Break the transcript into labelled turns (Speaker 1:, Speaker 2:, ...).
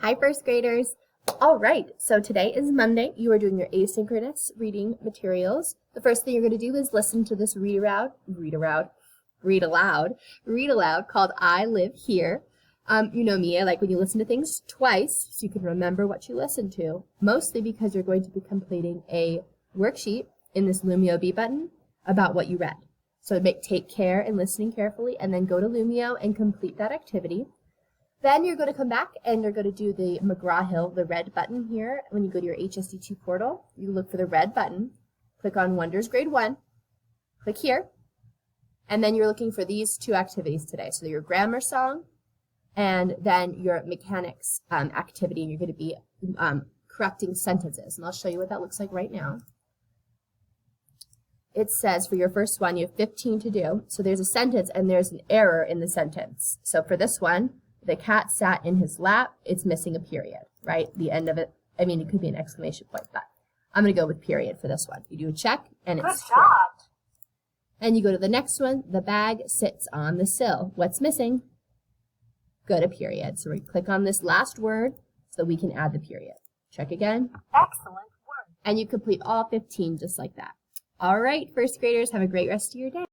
Speaker 1: Hi, first graders. All right, so today is Monday. You are doing your asynchronous reading materials. The first thing you're going to do is listen to this read aloud called I Live Here. You know me, I like when you listen to things twice so you can remember what you listened to, mostly because you're going to be completing a worksheet in this Lumio B button about what you read. So take care in listening carefully and then go to Lumio and complete that activity. Then you're going to come back and you're going to do the McGraw-Hill, the red button here. When you go to your HSD2 portal, you look for the red button, click on Wonders Grade 1, click here, and then you're looking for these two activities today. So your grammar song and then your mechanics activity, and you're going to be correcting sentences. And I'll show you what that looks like right now. It says for your first one, you have 15 to do. So there's a sentence and there's an error in the sentence. So for this one, the cat sat in his lap, it's missing a period, right? The end of it, I mean, it could be an exclamation point, but I'm going to go with period for this one. You do a check, and it's
Speaker 2: Good job.
Speaker 1: And you go to the next one, the bag sits on the sill. What's missing? Good, a period. So we click on this last word so that we can add the period. Check again.
Speaker 2: Excellent work.
Speaker 1: And you complete all 15 just like that. All right, first graders, have a great rest of your day.